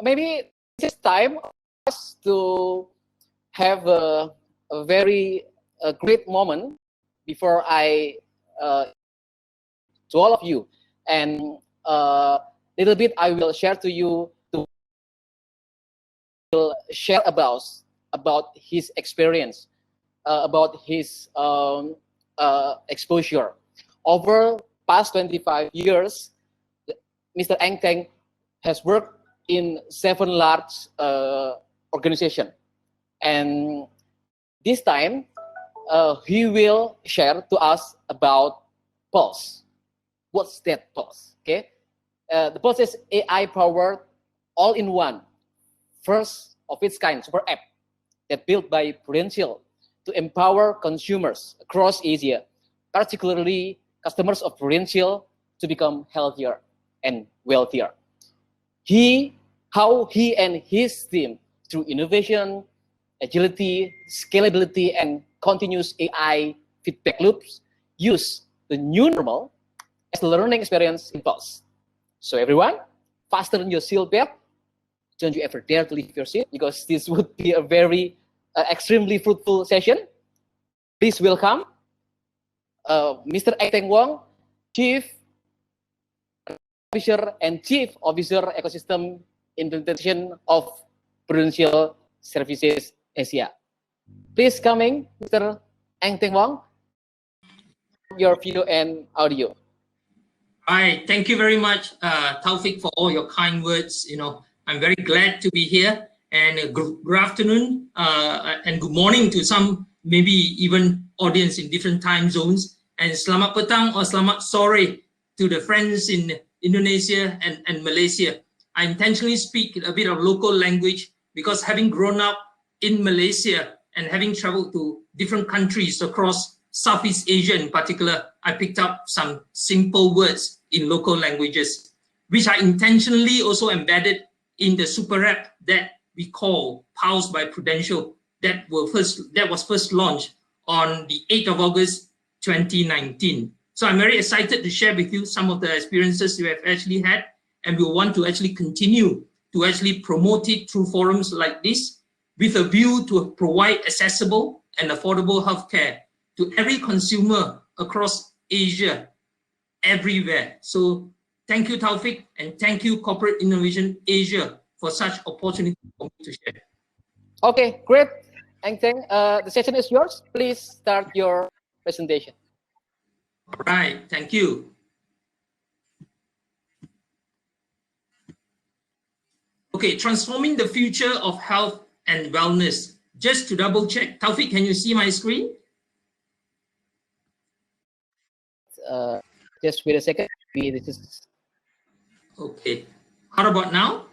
Maybe this time us to have a very great moment before I to all of you, and little bit I will share to you to share about his experience, about his exposure over past 25 years. Mr. Eng Teng has worked in 7 large organizations, and this time he will share to us about Pulse. What's that Pulse? Okay, the Pulse is AI-powered, all-in-one, first of its kind super app that built by Prudential to empower consumers across Asia, particularly customers of Prudential, to become healthier and wealthier. How he and his team, through innovation, agility, scalability, and continuous AI feedback loops, use the new normal as a learning experience in Pulse. So everyone, fasten your seatbelt. Don't you ever dare to leave your seat, because this would be a very extremely fruitful session. Please welcome Mr. Eng Teng Wong, Chief Officer and Chief Officer Ecosystem Implementation of Prudential Services Asia. Please coming, Mr. Eng Teng Wong, your video and audio. Hi, thank you very much, Taufik, for all your kind words. I'm very glad to be here, and good afternoon and good morning to some, maybe even audience in different time zones, and selamat petang or selamat sore to the friends in Indonesia and Malaysia. I intentionally speak a bit of local language because having grown up in Malaysia and having traveled to different countries across Southeast Asia in particular, I picked up some simple words in local languages, which I intentionally also embedded in the super app that we call Pulse by Prudential, that was first launched on the 8th of August 2019. So I'm very excited to share with you some of the experiences we have actually had, and we want to actually continue to actually promote it through forums like this, with a view to provide accessible and affordable healthcare to every consumer across Asia, everywhere. So thank you, Taufik, and thank you, Corporate Innovation Asia, for such opportunity for me to share. Okay, great. Eng Teng, the session is yours. Please start your presentation. All right, thank you. Okay, transforming the future of health and wellness. Just to double check, Taufik, can you see my screen? Just wait a second. This is okay. How about now?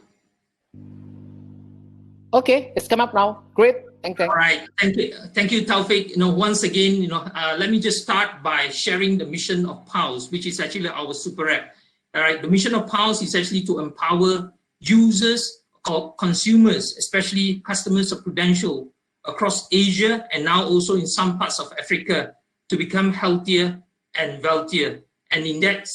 Okay, it's come up now. Great. Thank you. All right, thank you, Taufik. Once again, let me just start by sharing the mission of Pulse, which is actually our super app. All right, the mission of Pulse is actually to empower users or consumers, especially customers of Prudential across Asia and now also in some parts of Africa, to become healthier and wealthier, and in that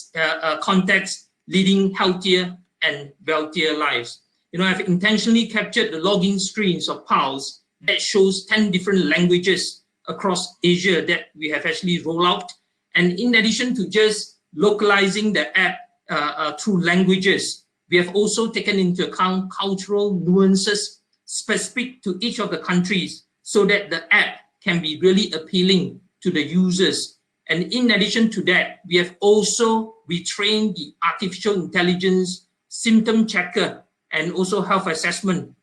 context, leading healthier and wealthier lives. I've intentionally captured the login screens of Pulse that shows 10 different languages across Asia that we have actually rolled out. And in addition to just localizing the app through languages, we have also taken into account cultural nuances specific to each of the countries, so that the app can be really appealing to the users. And in addition to that, we have also retrained the artificial intelligence symptom checker and also health assessment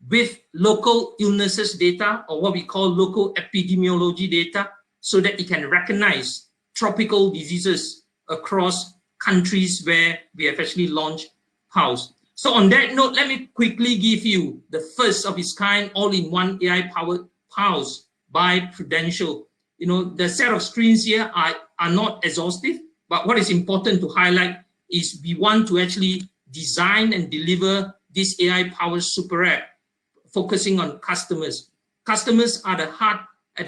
with local illnesses data, or what we call local epidemiology data, so that it can recognize tropical diseases across countries where we have actually launched Pulse. So on that note, let me quickly give you the first of its kind all-in-one AI-powered Pulse by Prudential. The set of screens here are not exhaustive, but what is important to highlight is we want to actually design and deliver this AI-powered super app focusing on customers. Customers are the heart of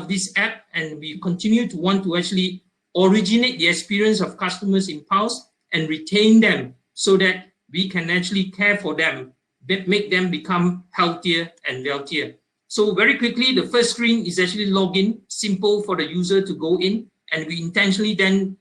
this app, and we continue to want to actually originate the experience of customers in Pulse and retain them so that we can actually care for them, make them become healthier and wealthier. So very quickly, the first screen is actually login, simple for the user to go in, and we intentionally then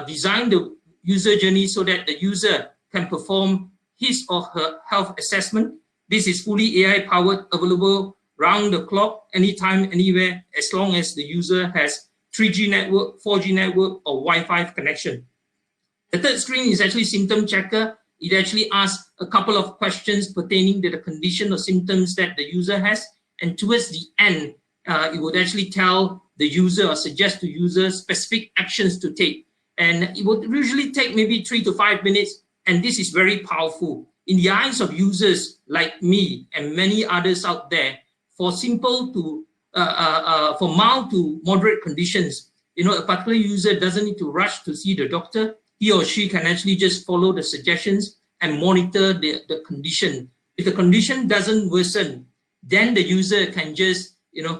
design the user journey so that the user can perform his or her health assessment. This is fully AI powered, available round the clock, anytime, anywhere, as long as the user has 3G network, 4G network, or Wi-Fi connection. The third screen is actually symptom checker. It actually asks a couple of questions pertaining to the condition or symptoms that the user has. And towards the end, it would actually tell the user or suggest to users specific actions to take. And it would usually take maybe 3 to 5 minutes. And this is very powerful. In the eyes of users like me and many others out there, for simple to, for mild to moderate conditions, a particular user doesn't need to rush to see the doctor. He or she can actually just follow the suggestions and monitor the condition. If the condition doesn't worsen, then the user can just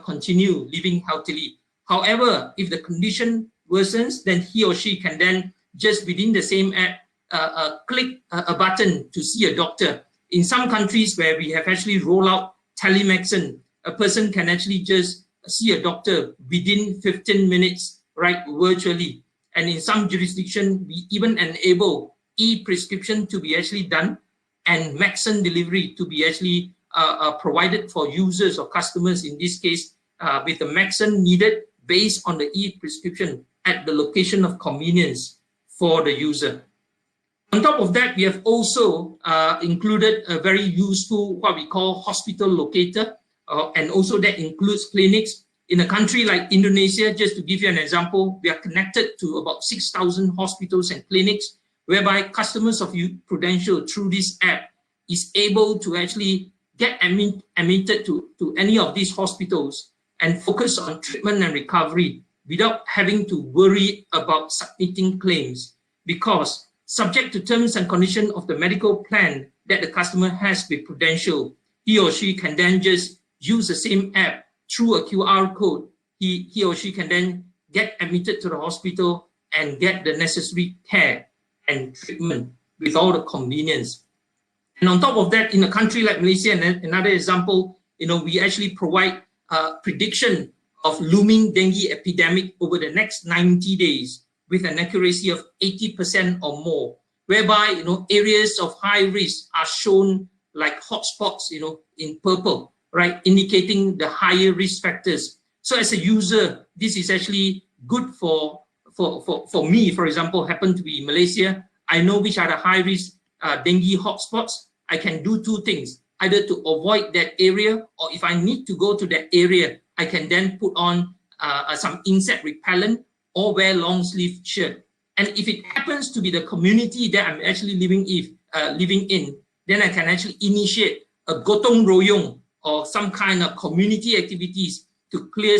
continue living healthily. However, if the condition worsens, then he or she can then just within the same app click a button to see a doctor. In some countries where we have actually rolled out telemedicine, a person can actually just see a doctor within 15 minutes, right, virtually. And in some jurisdictions, we even enable e-prescription to be actually done and medicine delivery to be actually provided for users or customers, in this case, with the medicine needed based on the e-prescription at the location of convenience for the user. On top of that, we have also included a very useful, what we call hospital locator, and also that includes clinics. In a country like Indonesia, just to give you an example, we are connected to about 6,000 hospitals and clinics, whereby customers of Prudential through this app is able to actually get admitted to any of these hospitals and focus on treatment and recovery without having to worry about submitting claims, because subject to terms and conditions of the medical plan that the customer has with Prudential, he or she can then just use the same app through a QR code. He or she can then get admitted to the hospital and get the necessary care and treatment with all the convenience. And on top of that, in a country like Malaysia, and another example, we actually provide prediction of looming dengue epidemic over the next 90 days with an accuracy of 80% or more, whereby areas of high risk are shown like hotspots, in purple, right, indicating the higher risk factors. So as a user, this is actually good for me, for example, happen to be in Malaysia. I know which are the high risk dengue hotspots. I can do two things, either to avoid that area, or if I need to go to that area, I can then put on some insect repellent or wear long sleeve shirt. And if it happens to be the community that I'm actually living in, then I can actually initiate a gotong royong or some kind of community activities to clear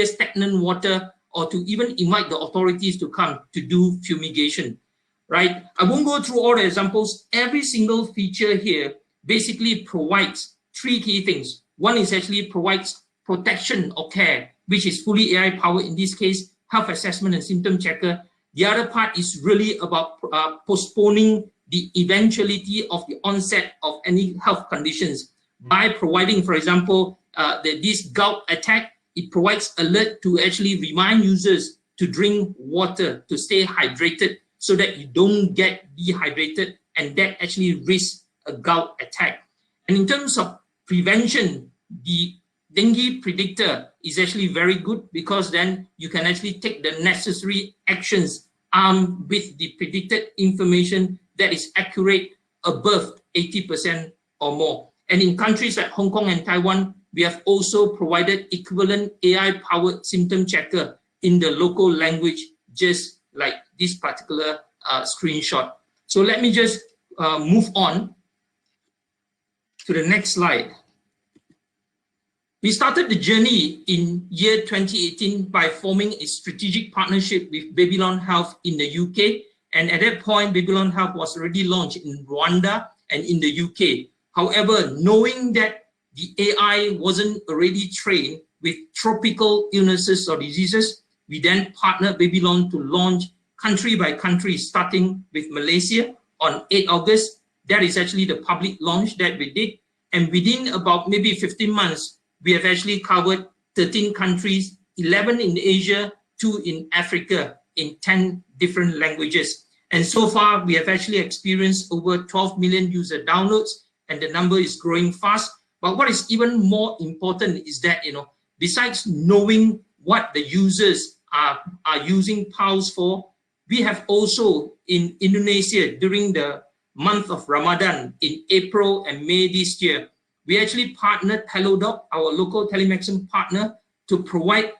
stagnant water, or to even invite the authorities to come to do fumigation, right? I won't go through all the examples. Every single feature here basically provides three key things. One is actually provides protection or care, which is fully AI powered, in this case, health assessment and symptom checker. The other part is really about postponing the eventuality of the onset of any health conditions by providing, for example, this gout attack. It provides alert to actually remind users to drink water, to stay hydrated, so that you don't get dehydrated and that actually risks a gout attack. And in terms of prevention, the dengue predictor is actually very good, because then you can actually take the necessary actions armed with the predicted information that is accurate above 80% or more. And in countries like Hong Kong and Taiwan, we have also provided equivalent AI-powered symptom checker in the local language, just like this particular screenshot. So let me just move on to the next slide. We started the journey in year 2018 by forming a strategic partnership with Babylon Health in the UK. And at that point, Babylon Health was already launched in Rwanda and in the UK. However, knowing that the AI wasn't already trained with tropical illnesses or diseases, we then partnered Babylon to launch country by country, starting with Malaysia on 8 August. That is actually the public launch that we did. And within about maybe 15 months, we have actually covered 13 countries, 11 in Asia, 2 in Africa, in 10 different languages. And so far, we have actually experienced over 12 million user downloads, and the number is growing fast. But what is even more important is that, besides knowing what the users are using PAUS for, we have also in Indonesia during the month of Ramadan in April and May this year, we actually partnered HelloDoc, our local telemedicine partner, to provide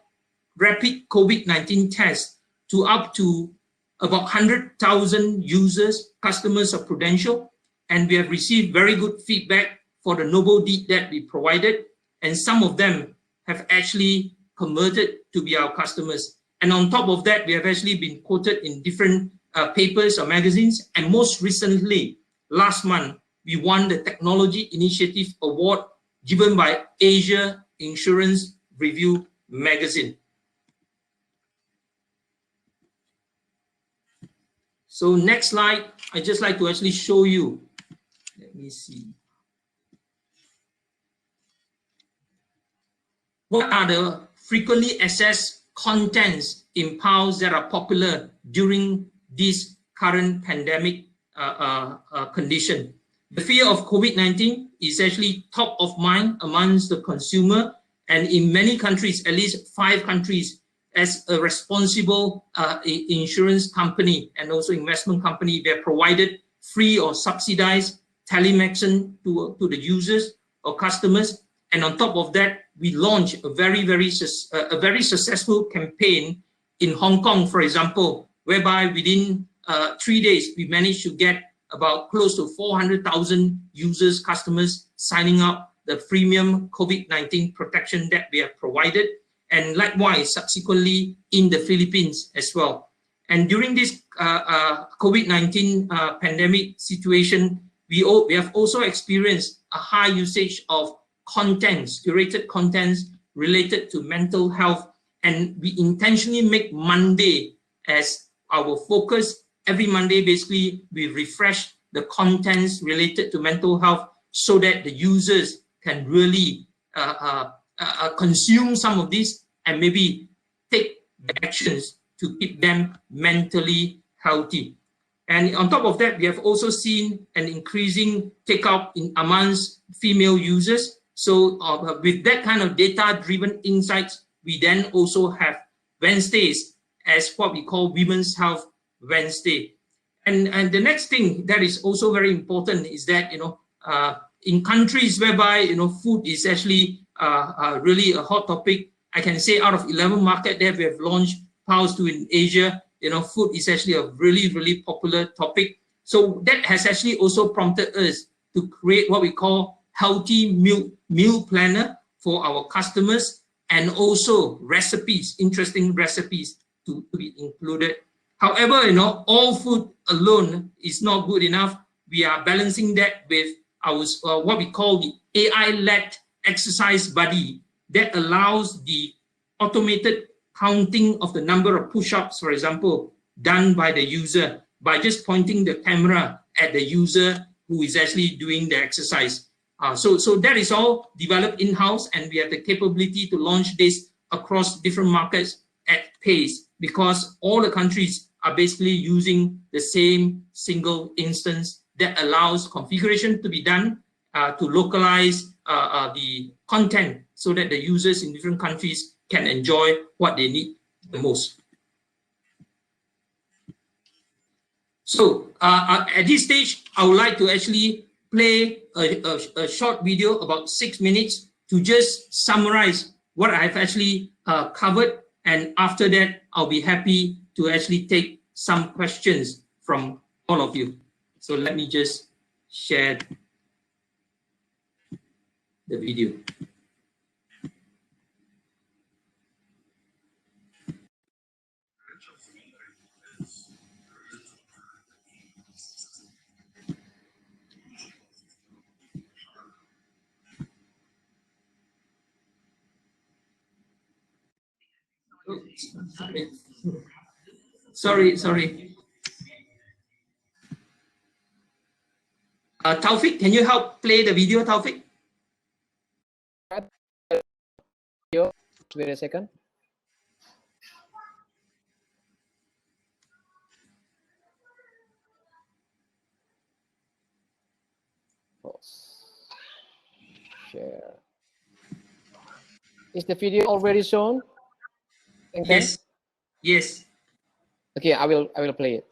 rapid COVID-19 tests to up to about 100,000 users, customers of Prudential, and we have received very good feedback for the noble deed that we provided, and some of them have actually converted to be our customers. And on top of that, we have actually been quoted in different papers or magazines, and most recently, last month, we won the Technology Initiative Award given by Asia Insurance Review magazine. So next slide, I'd just like to actually show you. Let me see. What are the frequently accessed contents in PAUS that are popular during this current pandemic condition? The fear of COVID-19 is actually top of mind amongst the consumer, and in many countries, at least 5 countries, as a responsible insurance company and also investment company, they provided free or subsidized telemedicine to the users or customers. And on top of that, we launched a very successful campaign in Hong Kong, for example, whereby within 3 days, we managed to get about close to 400,000 users, customers signing up the premium COVID-19 protection that we have provided, and likewise subsequently in the Philippines as well. And during this COVID-19 pandemic situation, we have also experienced a high usage of contents, curated contents related to mental health, and we intentionally make Monday as our focus. Every Monday, basically, we refresh the contents related to mental health so that the users can really consume some of this and maybe take actions to keep them mentally healthy. And on top of that, we have also seen an increasing take-up amongst female users. So with that kind of data-driven insights, we then also have Wednesdays as what we call Women's Health Wednesday. And the next thing that is also very important is that, in countries whereby, food is actually really a hot topic, I can say out of 11 markets that we have launched PAUS to in Asia, food is actually a really popular topic. So that has actually also prompted us to create what we call healthy meal planner for our customers, and also recipes, interesting recipes to be included. However, all food alone is not good enough. We are balancing that with our what we call the AI-led exercise buddy that allows the automated counting of the number of push-ups, for example, done by the user by just pointing the camera at the user who is actually doing the exercise. So that is all developed in-house, and we have the capability to launch this across different markets at pace, because all the countries are basically using the same single instance that allows configuration to be done to localize the content so that the users in different countries can enjoy what they need the most. So at this stage, I would like to actually play a short video about 6 minutes to just summarize what I've actually covered, and after that, I'll be happy to actually take some questions from all of you. So let me just share the video. Sorry. Taufik, can you help play the video, Taufik? Wait a second. Share. Is the video already shown? Yes. Yes. Okay, I will play it.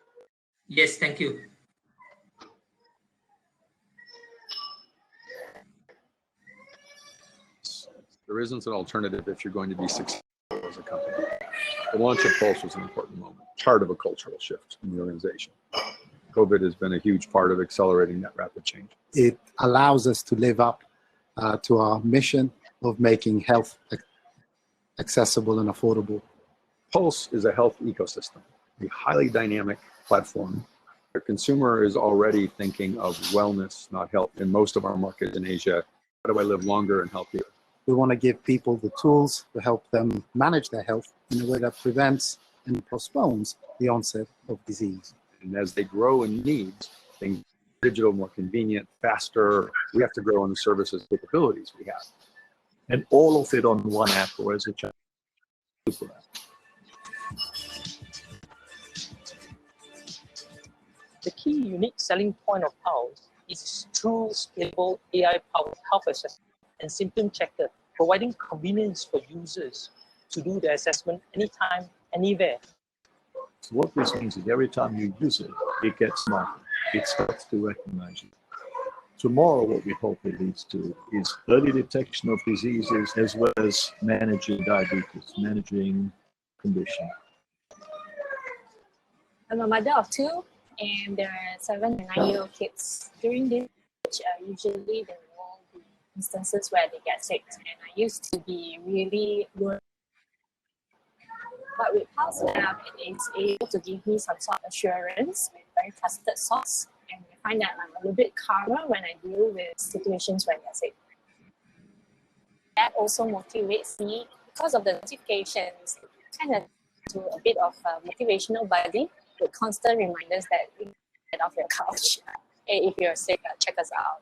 Yes, thank you. There isn't an alternative if you're going to be successful as a company. The launch of Pulse was an important moment, part of a cultural shift in the organization. COVID has been a huge part of accelerating that rapid change. It allows us to live up to our mission of making health accessible and affordable. Pulse is a health ecosystem, a highly dynamic platform. The consumer is already thinking of wellness, not health. In most of our markets in Asia, how do I live longer and healthier? We want to give people the tools to help them manage their health in a way that prevents and postpones the onset of disease. And as they grow in needs, things digital, more convenient, faster, we have to grow in the services capabilities we have. And all of it on one app or as a super app. The key unique selling point of Pulse is its true scalable AI-powered health assessment and symptom checker, providing convenience for users to do the assessment anytime, anywhere. So what this means is every time you use it, it gets smarter. It starts to recognize you. Tomorrow, what we hope it leads to is early detection of diseases as well as managing diabetes, managing condition. I'm a mother of two, and there are 7 and 9-year-old kids. During this age, usually there will be instances where they get sick, and I used to be really worried. But with Pulse app, it is able to give me some sort of assurance with very trusted source, and I find that I'm a little bit calmer when I deal with situations when they're sick. That also motivates me because of the notifications, kind of to a bit of a motivational buddy with constant reminders that you get off your couch. Hey, if you're sick, check us out.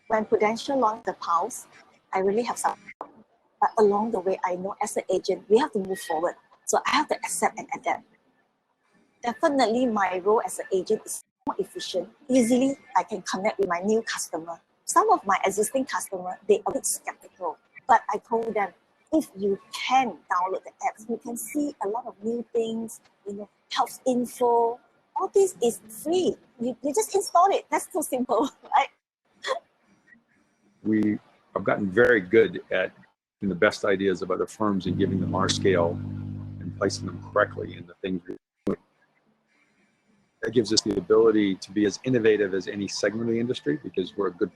When Prudential launched the Pulse, I really have some. But along the way, I know as an agent, we have to move forward. So I have to accept and adapt. Definitely my role as an agent is more efficient. Easily, I can connect with my new customer. Some of my existing customers, they are a bit skeptical. But I told them, if you can download the apps, you can see a lot of new things, health info. All this is free. You just install it. That's so simple, right? We have gotten very good at the best ideas of other firms and giving them our scale and placing them correctly in the things we're doing. That gives us the ability to be as innovative as any segment of the industry because we're a good.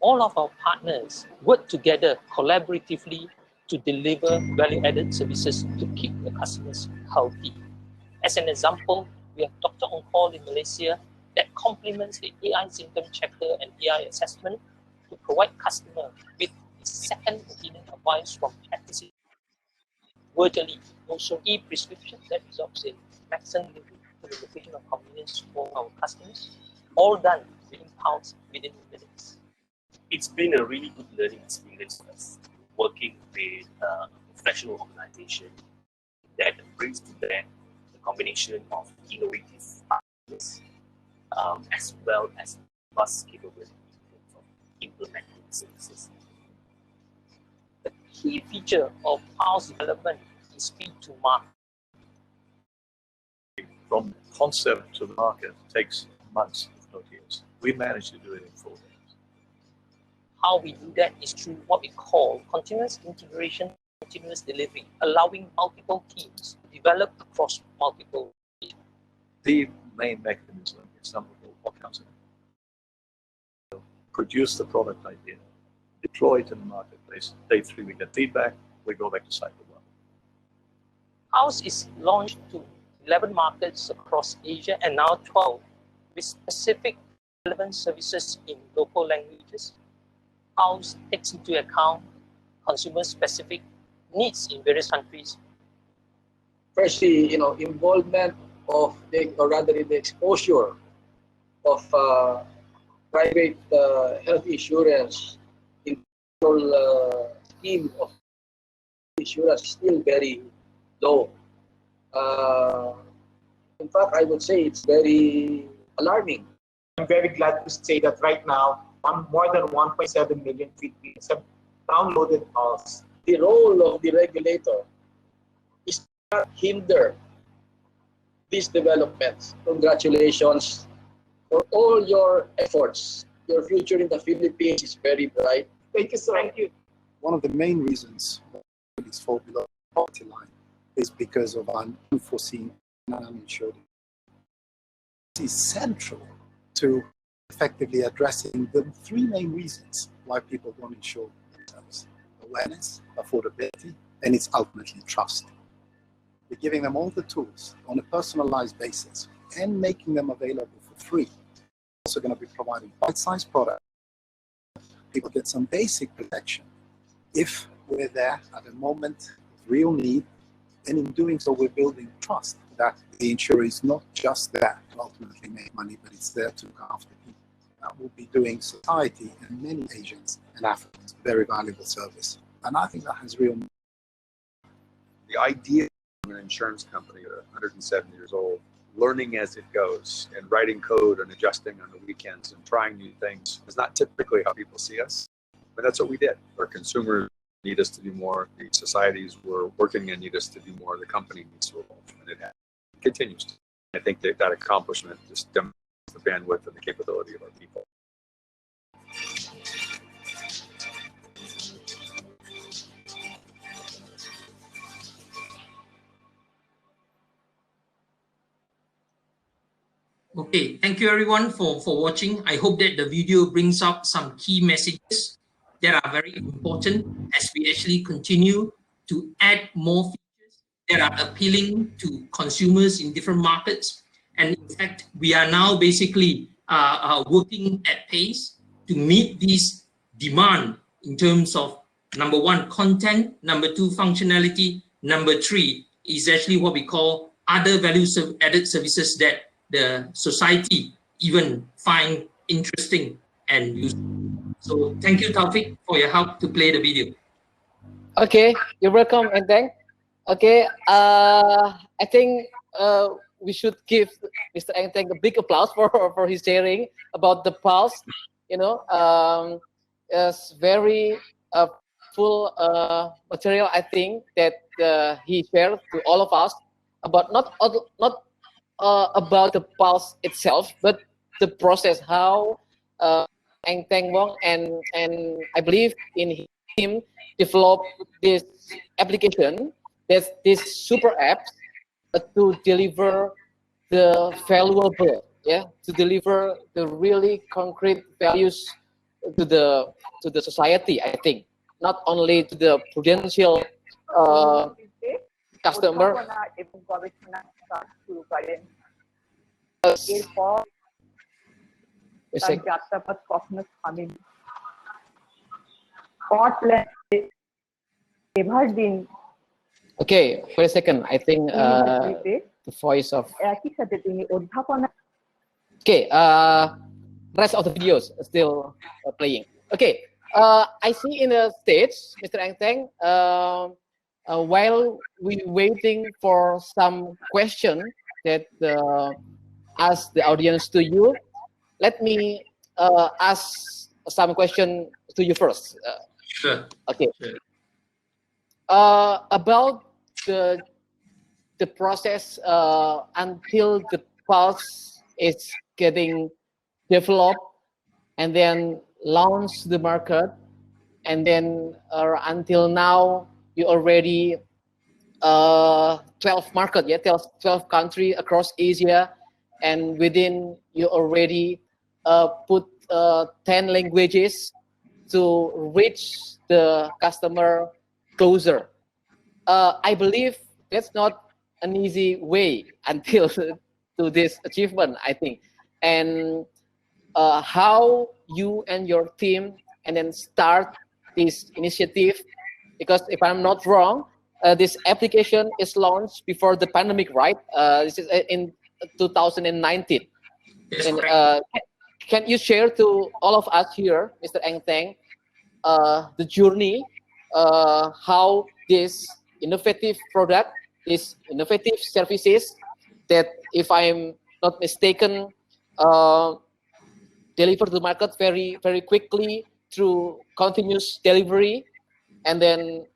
All of our partners work together collaboratively to deliver value-added services to keep the customers healthy. As an example, we have Dr. On Call in Malaysia that complements the AI symptom checker and AI assessment to provide customers with second opinion advice from practicing virtually, also e-prescription that results in maximum location of convenience for our customers, all done within Pulse within minutes. It's been a really good learning experience for us, working with a professional organization that brings to bear the combination of innovative partners as well as vast capability of implementing services. The key feature of Pulse development is speed to market. From concept to the market takes months, if not years. We managed to do it in 4 days. How we do that is through what we call continuous integration, continuous delivery, allowing multiple teams to develop across multiple teams. The main mechanism is something called what comes in. Produce the product idea, deploy it in the marketplace. Day 3, we get feedback, we go back to cycle 1. Pulse is launched to 11 markets across Asia and now 12 with specific relevant services in local languages. Pulse takes into account consumer-specific needs in various countries? Firstly, involvement of or rather the exposure of private health insurance in the scheme of insurance is still very low. In fact, I would say it's very alarming. I'm very glad to say that right now, more than 1.7 million Filipinos have downloaded PULSE. The role of the regulator is to not hinder these developments. Congratulations for all your efforts. Your future in the Philippines is very bright. Thank you, sir. Thank you. One of the main reasons why families fall below the poverty line is because of an unforeseen and uninsured. It is central to effectively addressing the three main reasons why people don't insure themselves: awareness, affordability, and it's ultimately trust. We're giving them all the tools on a personalized basis and making them available for free. We're also going to be providing bite-sized products. People get some basic protection if we're there at a moment of real need, and in doing so, we're building trust that the insurer is not just there to ultimately make money, but it's there to look after people. That will be doing society and many Asians and Africans a very valuable service. And I think that has real. The idea of an insurance company at 107 years old, learning as it goes and writing code and adjusting on the weekends and trying new things is not typically how people see us. But that's what we did. Our consumers need us to do more. The societies we're working in need us to do more. The company needs to evolve, and it continues to. I think that accomplishment just demonstrates the bandwidth and the capability of our people. Okay, thank you everyone for watching. I hope that the video brings up some key messages that are very important as we actually continue to add more features that are appealing to consumers in different markets. And in fact, we are now basically working at pace to meet these demand in terms of number one, content, number two, functionality, number three is actually what we call other value-added services that the society even find interesting and useful. So thank you, Taufik, for your help to play the video. Okay, you're welcome, Eng Teng. Okay, I think we should give Mr. Eng Teng a big applause for his sharing about the PULSE. It's very full material, I think, that he shared to all of us about not about the PULSE itself, but the process, how Eng Teng Wong and I believe in him developed this application, this super app to deliver the valuable, to deliver the really concrete values to the society. I think not only to the Prudential customer. Okay, wait a second. I think the voice of. Okay, rest of the videos are still playing. Okay, I see in the stage, Mr. Eng Teng. While we waiting for some question that ask the audience to you, let me ask some question to you first. Sure. Okay. Sure. About the process until the PULSE is getting developed and then launch the market, and then until now you already 12 market, 12 countries across Asia, and within you already put 10 languages to reach the customer closer. I believe that's not an easy way until to this achievement, I think. And how you and your team and then start this initiative because if I'm not wrong, this application is launched before the pandemic, right? This is in 2019. That's And correct. can you share to all of us here, Mr. Eng Teng, the journey, how this innovative product, this innovative services that, if I'm not mistaken, deliver to the market very, very quickly through continuous delivery, and then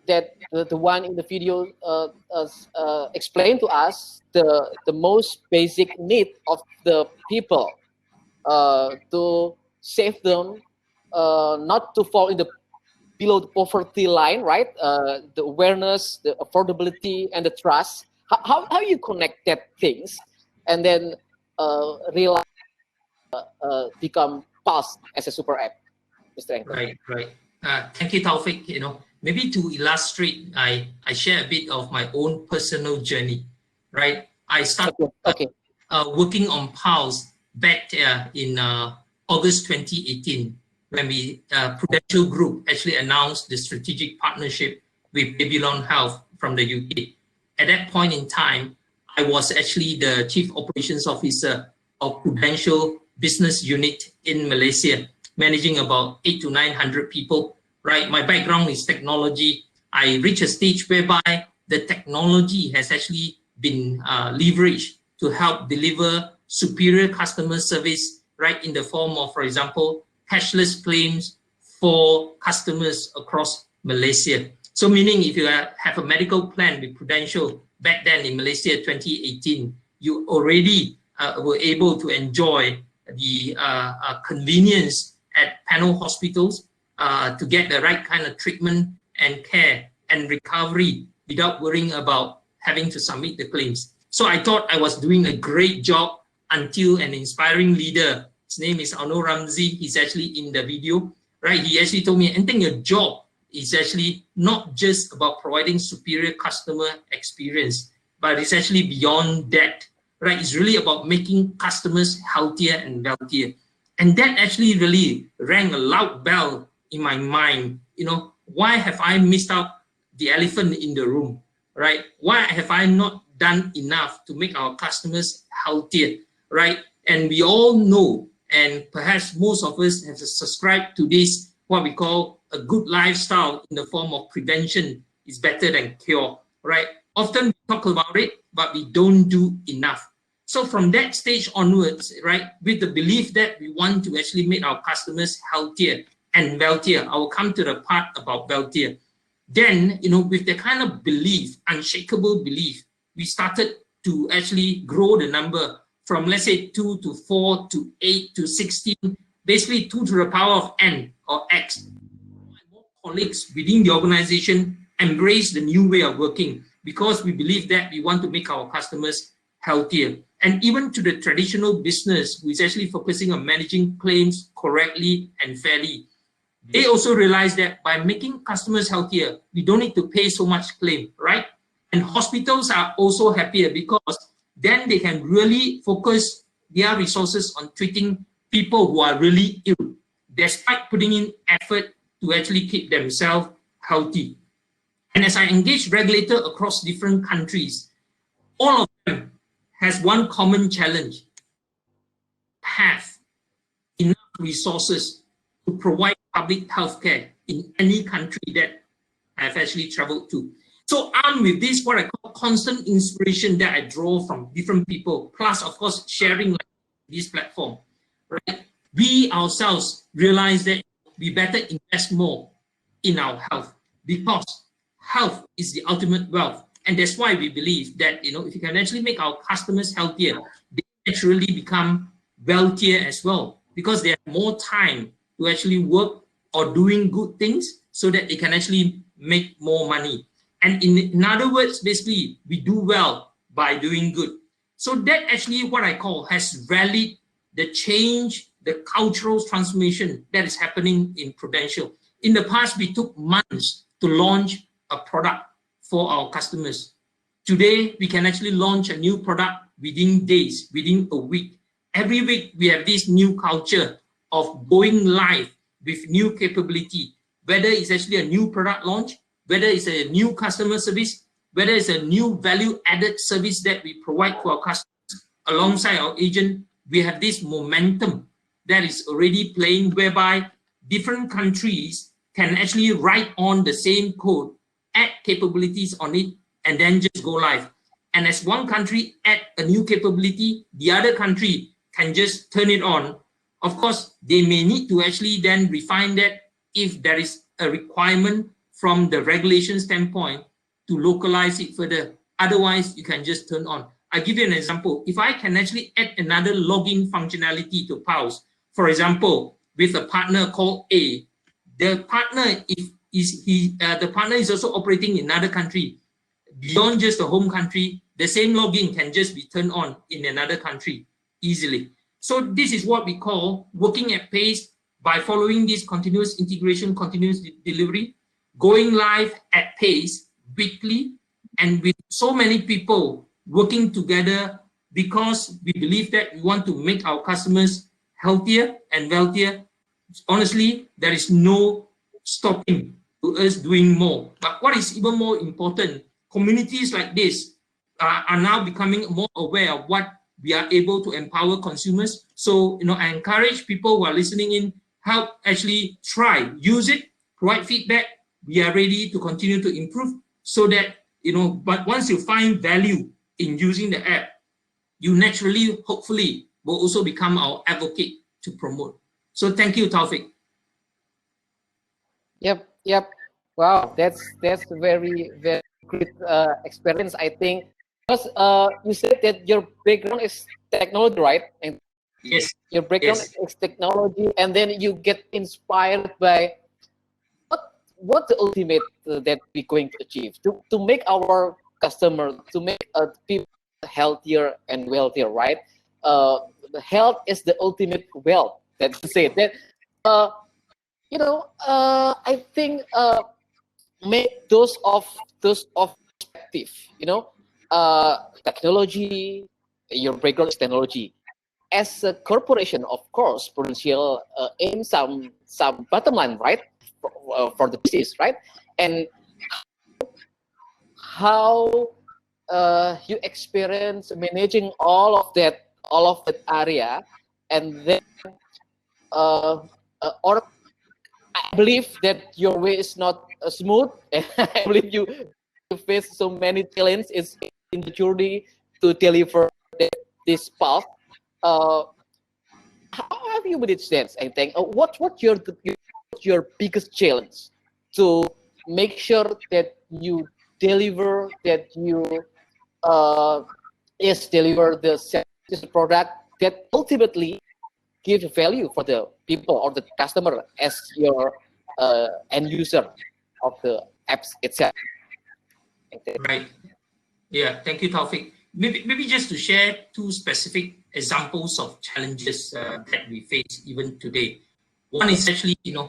that the one in the video explained to us the most basic need of the people, to save them not to fall in the below the poverty line, right? The awareness, the affordability, and the trust. How you connect that things, and then realize become Pulse as a super app, Mr. Eng Teng? Right. Thank you, Taufik. Maybe to illustrate, I share a bit of my own personal journey, right? I started working on Pulse back in August 2018, when Prudential Group actually announced the strategic partnership with Babylon Health from the UK. At that point in time, I was actually the Chief Operations Officer of Prudential Business Unit in Malaysia, managing about 800 to 900 people, right? My background is technology. I reached a stage whereby the technology has actually been leveraged to help deliver superior customer service, right, in the form of, for example, cashless claims for customers across Malaysia. So meaning if you have a medical plan with Prudential back then in Malaysia 2018, you already were able to enjoy the convenience at panel hospitals to get the right kind of treatment and care and recovery without worrying about having to submit the claims. So I thought I was doing a great job until an inspiring leader, his name is Anur Ramzi, he's actually in the video, right? He actually told me, Eng Teng, your job is actually not just about providing superior customer experience, but it's actually beyond that, right? It's really about making customers healthier and wealthier. And that actually really rang a loud bell in my mind. Why have I missed out the elephant in the room, right? Why have I not done enough to make our customers healthier, right? And we all know, and perhaps most of us have subscribed to this, what we call a good lifestyle in the form of prevention is better than cure, right? Often we talk about it, but we don't do enough. So from that stage onwards, right, with the belief that we want to actually make our customers healthier and wealthier, I will come to the part about wealthier. Then, with the kind of belief, unshakable belief, we started to actually grow the number from, let's say, 2 to 4 to 8 to 16, basically 2 to the power of n or x. More colleagues within the organization embrace the new way of working because we believe that we want to make our customers healthier. And even to the traditional business, who is actually focusing on managing claims correctly and fairly, they also realize that by making customers healthier, we don't need to pay so much claim, right? And hospitals are also happier because then they can really focus their resources on treating people who are really ill, despite putting in effort to actually keep themselves healthy. And as I engage regulators across different countries, all of them has one common challenge: have enough resources to provide public health care in any country that I've actually traveled to. So armed with this, what I call constant inspiration that I draw from different people, plus of course sharing like this platform, right? We ourselves realize that we better invest more in our health because health is the ultimate wealth. And that's why we believe that, if you can actually make our customers healthier, they naturally become wealthier as well, because they have more time to actually work or doing good things so that they can actually make more money. And in other words, basically, we do well by doing good. So that actually what I call has rallied the change, the cultural transformation that is happening in Prudential. In the past, we took months to launch a product for our customers. Today, we can actually launch a new product within days, within a week. Every week, we have this new culture of going live with new capability, whether it's actually a new product launch, whether it's a new customer service, whether it's a new value-added service that we provide to our customers alongside our agent, we have this momentum that is already playing, whereby different countries can actually write on the same code, add capabilities on it, and then just go live. And as one country add a new capability, the other country can just turn it on. Of course, they may need to actually then refine that if there is a requirement from the regulation standpoint to localize it further. Otherwise, you can just turn on. I'll give you an example. If I can actually add another login functionality to PALS, for example, with a partner called A, the partner the partner is also operating in another country. Beyond just the home country, the same login can just be turned on in another country easily. So this is what we call working at pace by following this continuous integration, continuous delivery, going live at pace weekly, and with so many people working together, because we believe that we want to make our customers healthier and wealthier. Honestly, there is no stopping to us doing more. But what is even more important, communities like this are now becoming more aware of what we are able to empower consumers. So, I encourage people who are listening in, help actually try, use it, provide feedback. We are ready to continue to improve so that, but once you find value in using the app, you naturally, hopefully, will also become our advocate to promote. So thank you, Taufik. Yep. Wow, that's very, very great experience, I think. Because you said that your background is technology, right? And yes, your background is technology, and then you get inspired by what the ultimate that we're going to achieve to make our customers, to make people healthier and wealthier, right? The health is the ultimate wealth. That you say that. I think make those of perspective. Technology. Your background is technology. As a corporation, of course, Prudential aims some bottom line, right, for the business, right? And how you experience managing all of that area, and then or I believe that your way is not smooth. I believe you face so many challenges in the journey to deliver this path. How have you managed that? I think. What's your biggest challenge to make sure that you deliver, that you deliver the service product that ultimately give value for the people or the customer as your end user of the apps itself. Right. Yeah. Thank you, Taufik. Maybe just to share two specific examples of challenges that we face even today. One is actually, in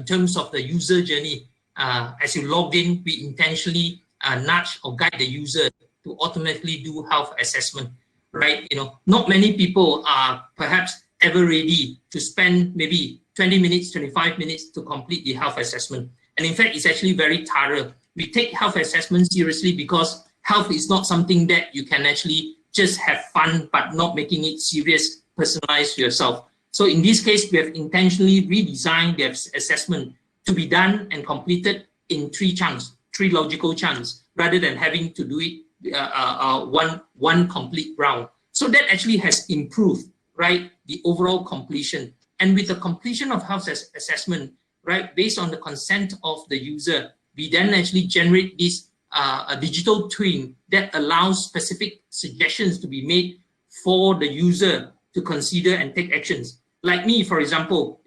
terms of the user journey. As you log in, we intentionally nudge or guide the user to automatically do health assessment. Right? Not many people are perhaps ever ready to spend maybe 20 minutes, 25 minutes to complete the health assessment. And in fact, it's actually very thorough. We take health assessment seriously because health is not something that you can actually just have fun, but not making it serious, personalized to yourself. So in this case, we have intentionally redesigned the assessment to be done and completed in 3 chunks, 3 logical chunks, rather than having to do it one complete round. So that actually has improved, right, the overall completion. And with the completion of health assessment, right, based on the consent of the user, we then actually generate this a digital twin that allows specific suggestions to be made for the user to consider and take actions. Like me, for example,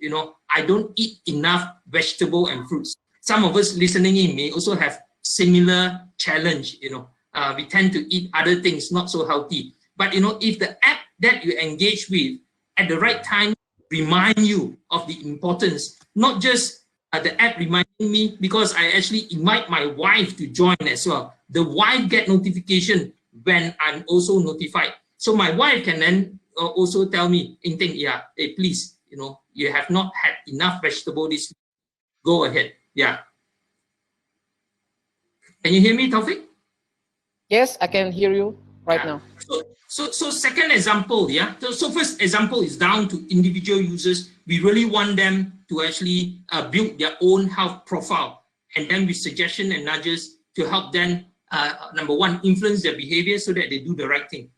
I don't eat enough vegetable and fruits. Some of us listening in may also have similar challenge. We tend to eat other things not so healthy. But if the app that you engage with at the right time remind you of the importance, not just the app reminding me, because I actually invite my wife to join as well. The wife get notification when I'm also notified. So my wife can then also tell me, Eng Teng, hey, please, you have not had enough vegetable this week. go ahead. Yeah. Can you hear me, Taufik? Yes, I can hear you right now. So second example, yeah. So first example is down to individual users. We really want them to actually build their own health profile, and then with suggestion and nudges to help them, number one, influence their behavior so that they do the right thing.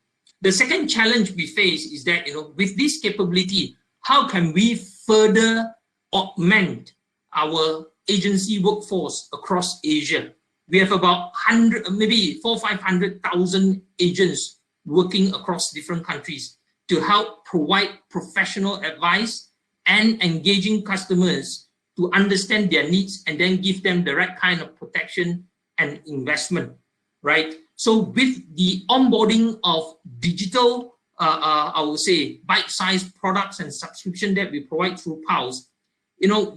The second challenge we face is that, with this capability, how can we further augment our agency workforce across Asia? We have about 100, maybe 400,000-500,000 agents working across different countries to help provide professional advice and engaging customers to understand their needs and then give them the right kind of protection and investment, right? So with the onboarding of digital, I would say, bite-sized products and subscription that we provide through PALS,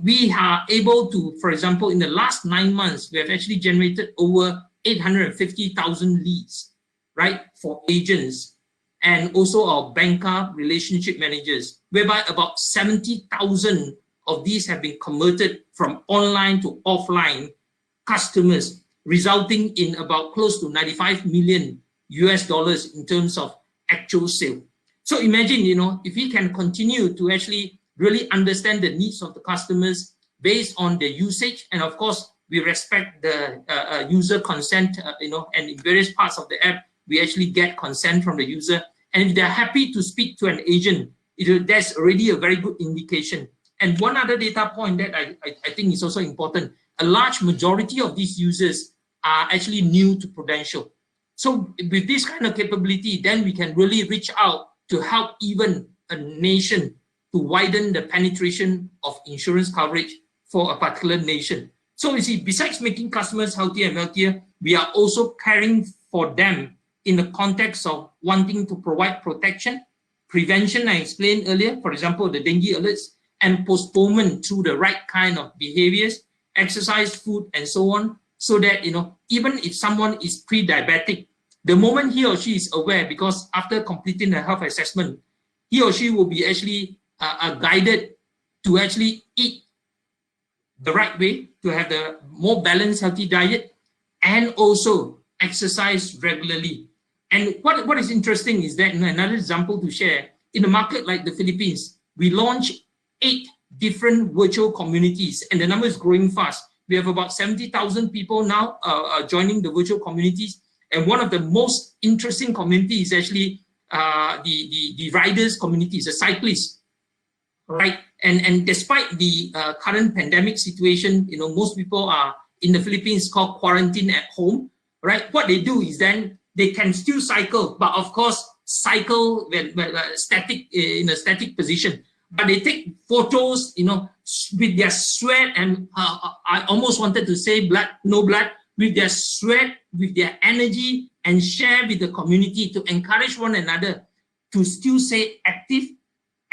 we are able to, for example, in the last 9 months, we have actually generated over 850,000 leads, right, for agents and also our banker relationship managers, whereby about 70,000 of these have been converted from online to offline customers, resulting in about close to $95 million in terms of actual sale. So imagine, if we can continue to actually really understand the needs of the customers based on their usage, and of course, we respect the user consent, and in various parts of the app, we actually get consent from the user. And if they're happy to speak to an agent, that's already a very good indication. And one other data point that I think is also important, a large majority of these users are actually new to Prudential. So with this kind of capability, then we can really reach out to help even a nation to widen the penetration of insurance coverage for a particular nation. So you see, besides making customers healthier and wealthier, we are also caring for them in the context of wanting to provide protection, prevention, I explained earlier, for example, the dengue alerts, and postponement through the right kind of behaviors, exercise, food, and so on, so that, even if someone is pre-diabetic, the moment he or she is aware, because after completing the health assessment, he or she will be actually guided to actually eat the right way, to have the more balanced, healthy diet, and also exercise regularly. And what is interesting is that, another example to share, in a market like the Philippines, we launched 8 different virtual communities, and the number is growing fast. We have about 70,000 people now joining the virtual communities. And one of the most interesting communities is actually the riders communities, the cyclists, right? And despite the current pandemic situation, most people are in the Philippines called quarantine at home, right? What they do is then they can still cycle, but of course cycle when static, in a static position. But they take photos, with their sweat and I almost wanted to say blood, no blood, with their sweat, with their energy, and share with the community to encourage one another to still stay active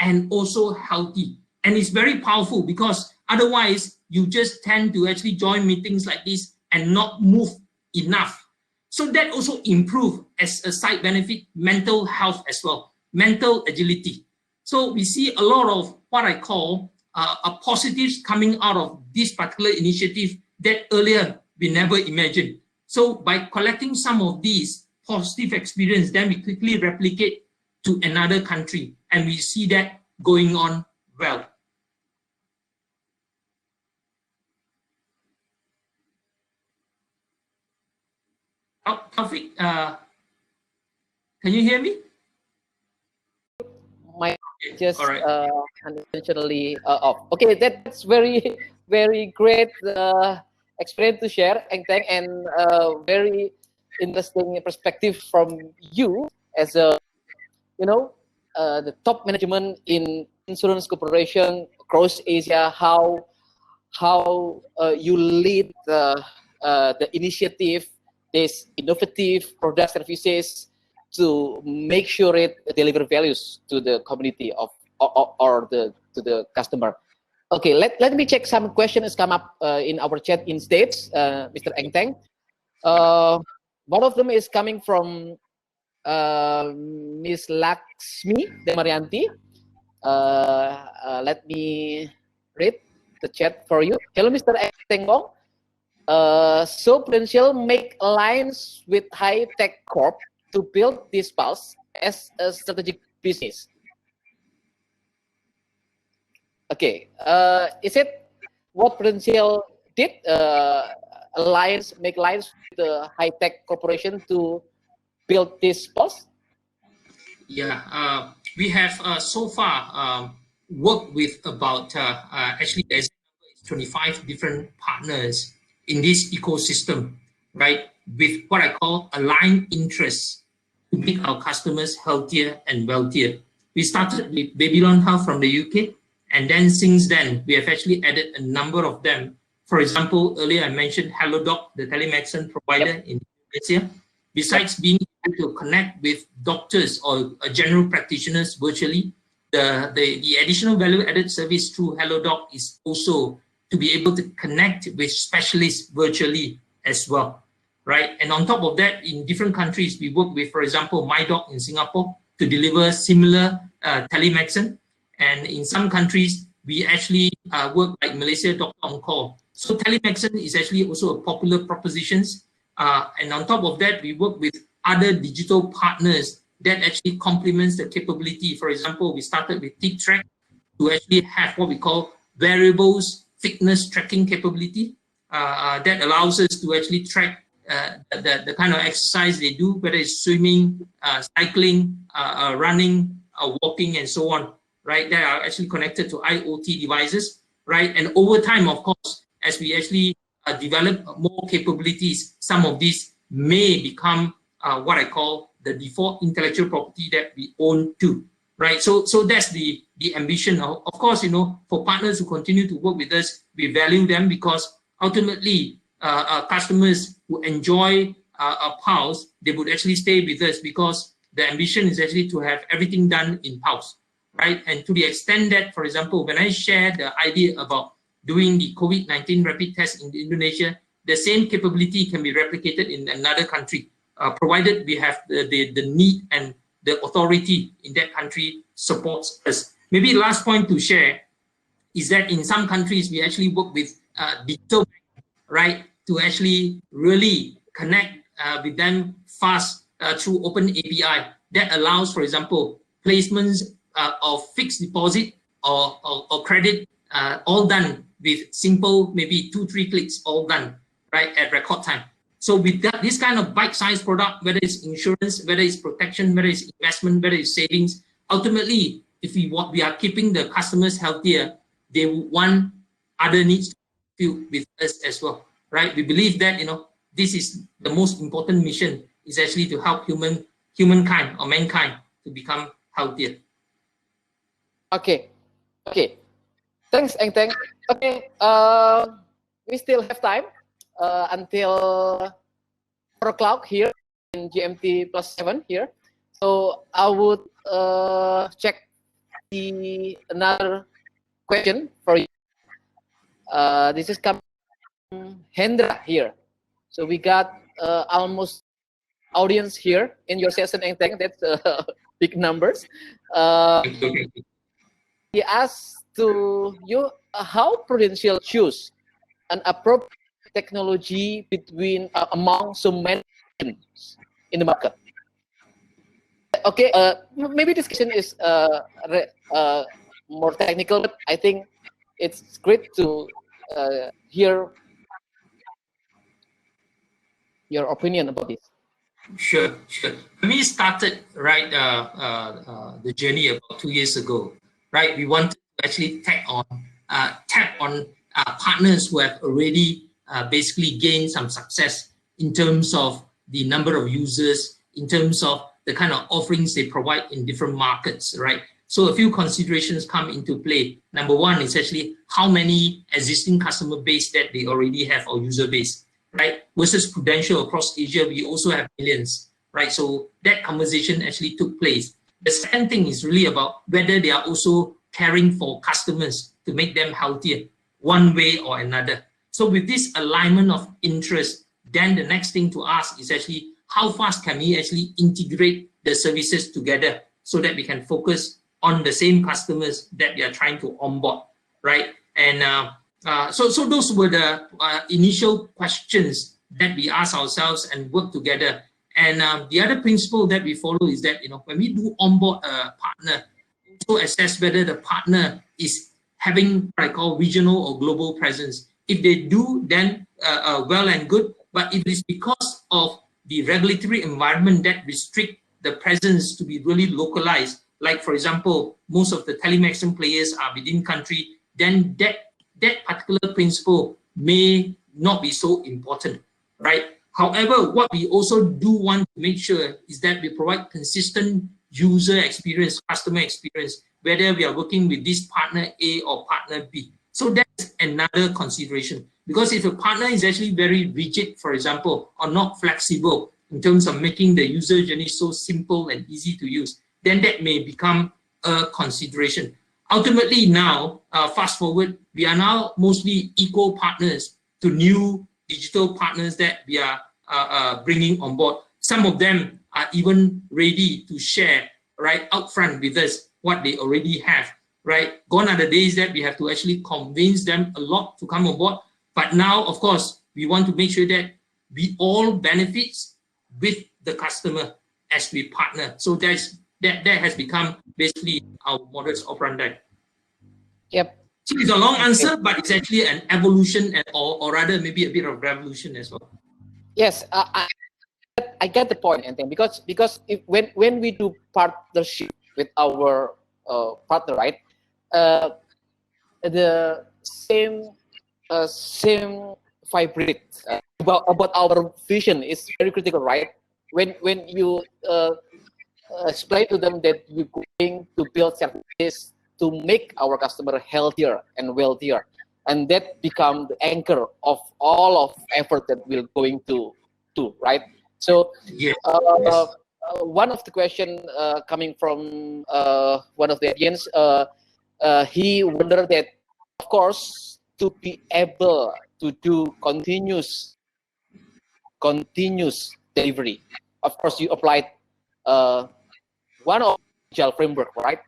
and also healthy. And it's very powerful, because otherwise you just tend to actually join meetings like this and not move enough. So that also improves, as a side benefit, mental health as well, mental agility. So we see a lot of what I call positives coming out of this particular initiative that earlier we never imagined. So by collecting some of these positive experience, then we quickly replicate to another country, and we see that going on well. Taufik, can you hear me? My just unintentionally off. Okay, that's very, very great experience to share, Eng Teng, and very interesting perspective from you as a, the top management in insurance corporation across Asia. How you lead the initiative, this innovative product services, to make sure it deliver values to the community of or to the customer. Okay, let me check some questions come up in our chat in States, Mr. Eng Teng. One of them is coming from Miss Laksmi Demarianti. Let me read. the chat for you. Hello, Mr. Eng Teng Wong. So Prudential make alliance with high-tech corp to build this pulse as a strategic business. Okay, is it what Prudential did? Make alliance with the high-tech corporation to build this pulse? Yeah, we have so far worked with about actually there's 25 different partners in this ecosystem, right? With what I call aligned interests to make our customers healthier and wealthier. We started with Babylon Health from the UK, and then since then we have actually added a number of them. For example, earlier I mentioned HelloDoc, the telemedicine provider in Malaysia. Besides being able to connect with doctors or general practitioners virtually, the additional value-added service through HelloDoc is also to be able to connect with specialists virtually as well, right? And on top of that, in different countries, we work with, for example, MyDoc in Singapore to deliver similar telemedicine. And in some countries, we actually work like Malaysia Doctor On Call. So telemedicine is actually also a popular proposition. And on top of that, we work with other digital partners that actually complements the capability. For example, we started with TickTrack to actually have what we call variables fitness tracking capability that allows us to actually track the kind of exercise they do, whether it's swimming, cycling, running, walking, and so on, right? That are actually connected to IoT devices, right? And over time, of course, as we actually develop more capabilities, some of these may become what I call the default intellectual property that we own too, right? So that's the ambition. Of course, you know, for partners who continue to work with us, we value them because ultimately customers who enjoy our Pulse, they would actually stay with us because the ambition is actually to have everything done in Pulse, right? And to the extent that, for example, when I share the idea about doing the COVID-19 rapid test in Indonesia, the same capability can be replicated in another country, provided we have the need and the authority in that country supports us. Maybe last point to share is that in some countries, we actually work with digital, right, to actually really connect with them fast through open API that allows, for example, placements of fixed deposit or credit all done with simple, maybe 2-3 clicks, all done, right, at record time. So with that, this kind of bite-sized product, whether it's insurance, whether it's protection, whether it's investment, whether it's savings, ultimately, if we are keeping the customers healthier, they want other needs to fulfill with us as well, right? We believe that, you know, this is the most important mission, is actually to help humankind or mankind to become healthier. Okay. Thanks, Eng Teng. Okay, we still have time until 4 o'clock here in GMT +7 here. So I would check another question for you. This is coming from Hendra here. So we got almost audience here in your session, Eng Teng. That's big numbers. He asked to you how Prudential choose an appropriate technology between among so many in the market. Okay, maybe this question is more technical, but I think it's great to hear your opinion about this. Sure. When we started, right, the journey about 2 years ago, right, we wanted to actually tap on partners who have already basically gained some success in terms of the number of users, in terms of the kind of offerings they provide in different markets, right? So a few considerations come into play. Number one is actually how many existing customer base that they already have or user base, right? Versus Prudential across Asia, we also have millions, right? So that conversation actually took place. The second thing is really about whether they are also caring for customers to make them healthier one way or another. So with this alignment of interest, then the next thing to ask is actually how fast can we actually integrate the services together so that we can focus on the same customers that we are trying to onboard, right? And So those were the initial questions that we ask ourselves and work together. And the other principle that we follow is that, when we do onboard a partner, also assess whether the partner is having what I call regional or global presence. If they do, then well and good. But if it's because of the regulatory environment that restrict the presence to be really localized, like for example, most of the telemedicine players are within country, then that particular principle may not be so important, right? However, what we also do want to make sure is that we provide consistent user experience, customer experience, whether we are working with this partner A or partner B. So that's another consideration. Because if a partner is actually very rigid, for example, or not flexible in terms of making the user journey so simple and easy to use, then that may become a consideration. Ultimately now, fast forward, we are now mostly equal partners to new digital partners that we are bringing on board. Some of them are even ready to share right upfront with us what they already have, right? Gone are the days that we have to actually convince them a lot to come on board. But now, of course, we want to make sure that we all benefits with the customer as we partner. So that has become basically our modus operandi. Yep. So it's a long answer, but it's actually an evolution or rather maybe a bit of revolution as well. Yes, I get the point, Eng Teng, because when we do partnership with our partner, right, the same vibrate about our vision is very critical, right? When you explain to them that we're going to build services to make our customer healthier and wealthier, and that become the anchor of all of effort that we're going to do, right? So yes. One of the question coming from one of the audience, he wondered that, of course, to be able to do continuous delivery, of course, you applied one of agile framework, right?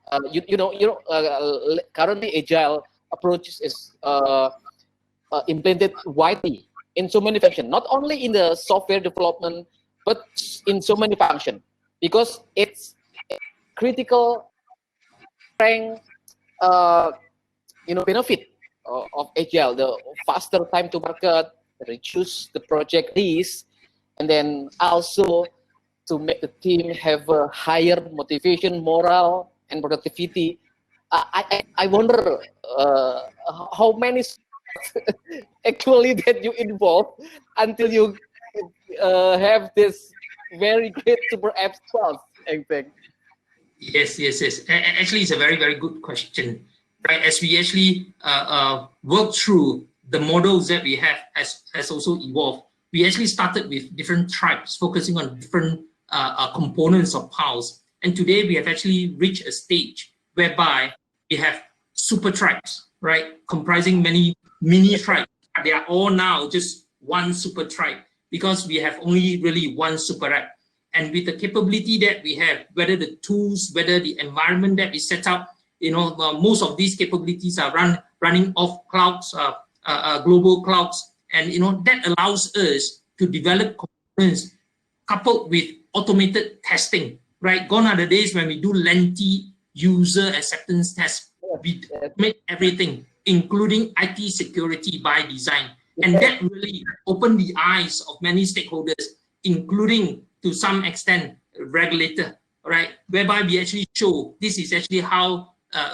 Currently agile approaches is implemented widely in so many functions, not only in the software development, but in so many functions, because it's critical strength, benefit of agile, the faster time to market, reduce the project risk, and then also to make the team have a higher motivation, morale, and productivity. I wonder how many actually that you involve until you have this very great super app stuff, I think. Yes. Actually, it's a very, very good question. Right, as we actually work through the models that we have has also evolved. We actually started with different tribes, focusing on different components of PALS. And today we have actually reached a stage whereby we have super tribes, right, comprising many mini tribes. They are all now just one super tribe because we have only really one super app. And with the capability that we have, whether the tools, whether the environment that we set up, most of these capabilities are running off clouds, global clouds, and that allows us to develop components coupled with automated testing. Right, gone are the days when we do lengthy user acceptance tests. We make everything, including IT security by design, and that really opened the eyes of many stakeholders, including to some extent regulator. Right, whereby we actually show this is actually how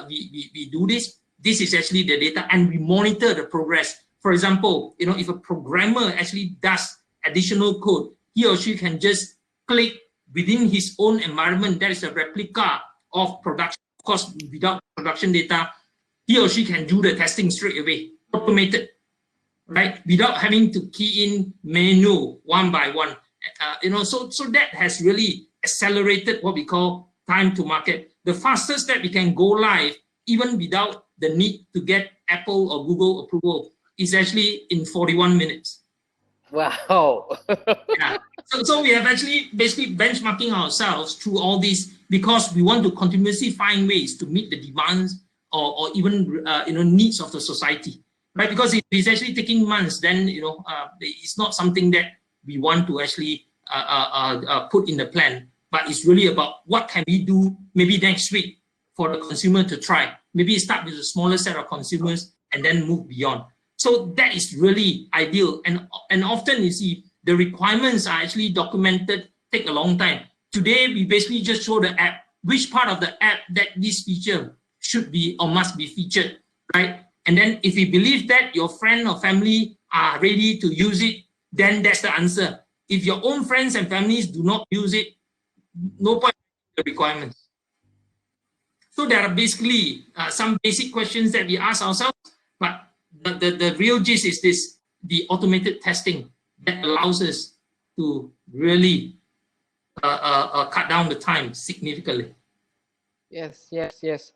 we do this. This is actually the data, and we monitor the progress. For example, if a programmer actually does additional code, he or she can just click within his own environment. That is a replica of production. Of course, without production data, he or she can do the testing straight away, automated, right? Without having to key in manual one by one. So that has really accelerated what we call time to market. The fastest that we can go live, even without the need to get Apple or Google approval, is actually in 41 minutes. Wow. Yeah. So we have actually basically benchmarking ourselves through all these because we want to continuously find ways to meet the demands or even needs of the society. right? Because if it's actually taking months, then it's not something that we want to actually put in the plan. But it's really about what can we do maybe next week for the consumer to try. Maybe start with a smaller set of consumers and then move beyond. So that is really ideal. And often you see the requirements are actually documented, take a long time. Today, we basically just show the app, which part of the app that this feature should be or must be featured, right? And then if you believe that your friend or family are ready to use it, then that's the answer. If your own friends and families do not use it, no point in the requirements. So there are basically some basic questions that we ask ourselves, but the real gist is this, the automated testing that allows us to really cut down the time significantly. Yes, yes, yes.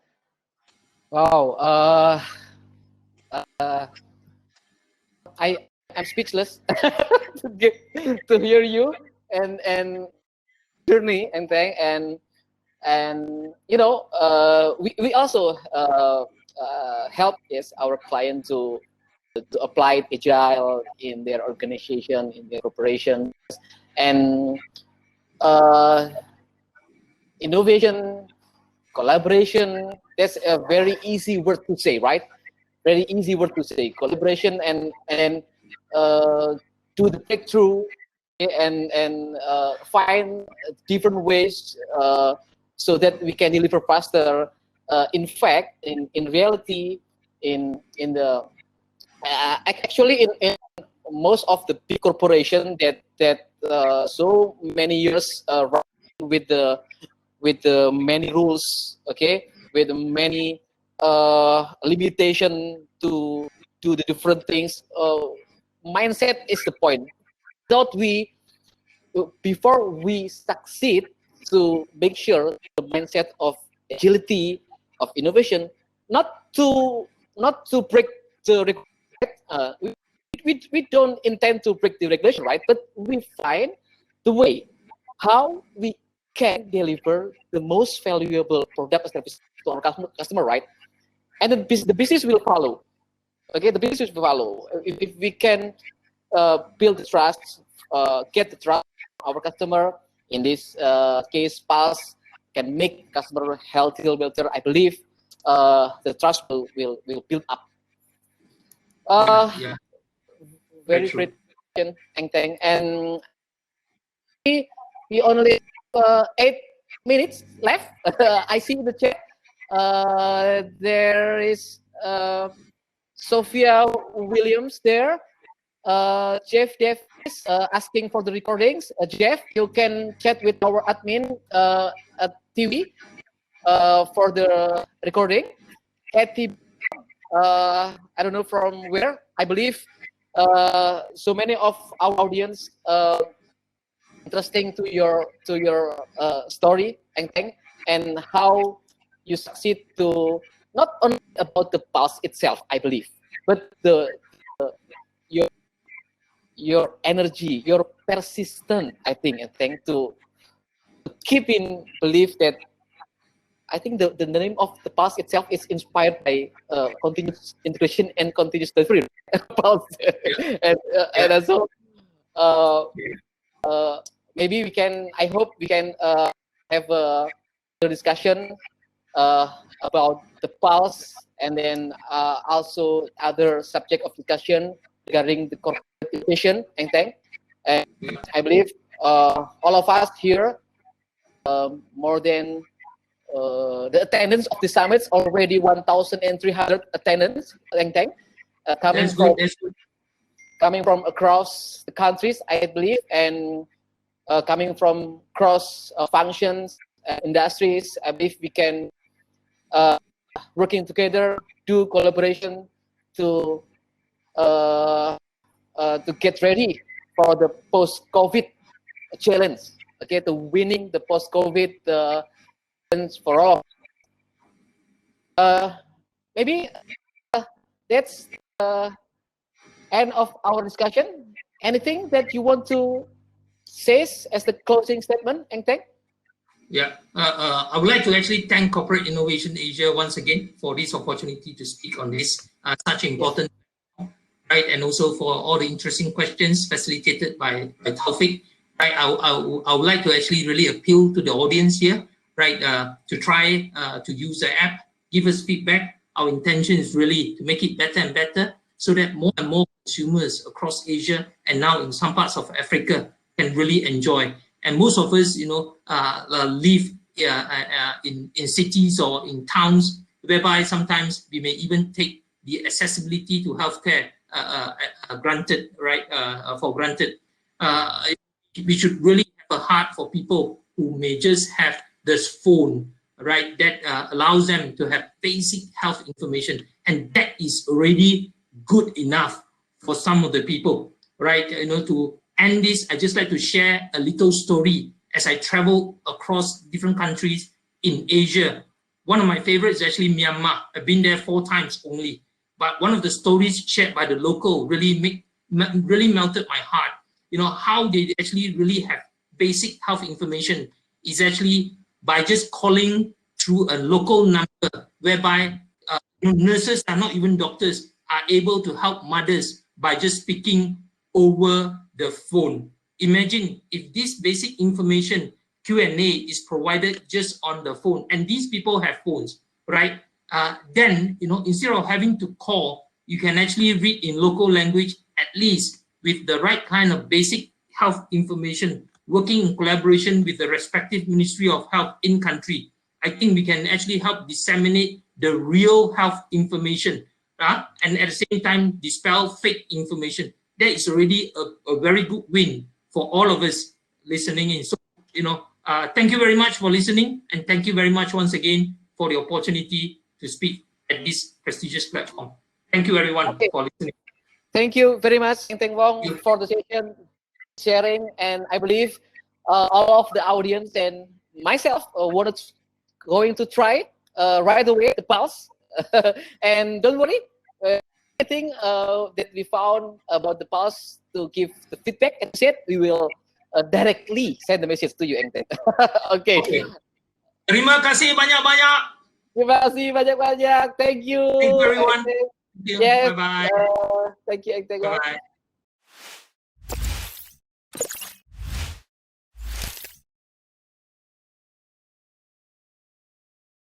Wow. I'm speechless to hear you and journey and thing and we also help our client to apply agile in their organization, in their corporation, and innovation, collaboration. That's a very easy word to say, right? Very easy word to say. Collaboration and do the breakthrough and find different ways so that we can deliver faster. In fact, in reality, in the actually in most of the big corporation that so many years run with the many rules, okay, with many limitation to do the different things. Mindset is the point. Before we succeed to make sure the mindset of agility, of innovation, not to break the regulation. We don't intend to break the regulation, right? But we find the way how we can deliver the most valuable product and service to our customer, right? And then the business will follow. Okay, the business will follow. If we can build the trust, get the trust of our customer, in this case, Pulse can make customer healthier, wealthier. I believe the trust will build up. Yeah. Very great question, Eng Teng. And we only have 8 minutes left. I see in the chat there is Sophia Williams there. Jeff Davis asking for the recordings. Jeff, you can chat with our admin at TV for the recording. Kathy, I don't know from where. I believe so many of our audience interesting to your story, Eng Teng, and how you succeed to not only about the Pulse itself, I believe, but your energy, your persistence, I think, Eng Teng, to keep in belief that I think the name of the Pulse itself is inspired by continuous integration and continuous delivery. Pulse. And also maybe we can, I hope we can have a discussion about the Pulse, and then also other subject of discussion regarding the corporate education, Eng Teng. And I believe all of us here, more than the attendance of the summits, already 1,300 attendants, Eng Teng, coming from across the countries, I believe, and coming from cross functions, industries. I believe we can working together, do collaboration to get ready for the post-COVID challenge. Okay, to winning the post-COVID challenge for all. Maybe that's the end of our discussion. Anything that you want to say as the closing statement, Eng Teng? Yeah, I would like to actually thank Corporate Innovation Asia once again for this opportunity to speak on this such important right? And also for all the interesting questions facilitated by Taufik. Right, I would like to actually really appeal to the audience here, right, to try to use the app, give us feedback. Our intention is really to make it better and better so that more and more consumers across Asia and now in some parts of Africa can really enjoy. And most of us, live in cities or in towns, whereby sometimes we may even take the accessibility to healthcare granted, right, for granted. We should really have a heart for people who may just have this phone, right, that allows them to have basic health information, and that is already good enough for some of the people, right? To end this, I just like to share a little story as I travel across different countries in Asia. One of my favorites is actually Myanmar. I've been there 4 times only, but one of the stories shared by the local really melted my heart. How they actually really have basic health information is actually by just calling through a local number, whereby nurses are not even doctors, are able to help mothers by just speaking over the phone. Imagine if this basic information Q&A is provided just on the phone, and these people have phones, right? Then, instead of having to call, you can actually read in local language, at least with the right kind of basic health information, working in collaboration with the respective Ministry of Health in country. I think we can actually help disseminate the real health information, and at the same time dispel fake information. That is already a very good win for all of us listening in. So, thank you very much for listening, and thank you very much once again for the opportunity to speak at this prestigious platform. Thank you everyone for listening. Thank you very much, Eng Teng Wong, for the session, sharing, and I believe all of the audience and myself going to try right away the pulse. And don't worry, anything that we found about the pulse to give the feedback and said, we will directly send the message to you, Eng Teng. Okay. Terima kasih banyak-banyak. Terima kasih banyak-banyak. Thank you. Thank you everyone. Thank you. Yes. Bye-bye. Thank you, Eng Teng Wong. Bye-bye.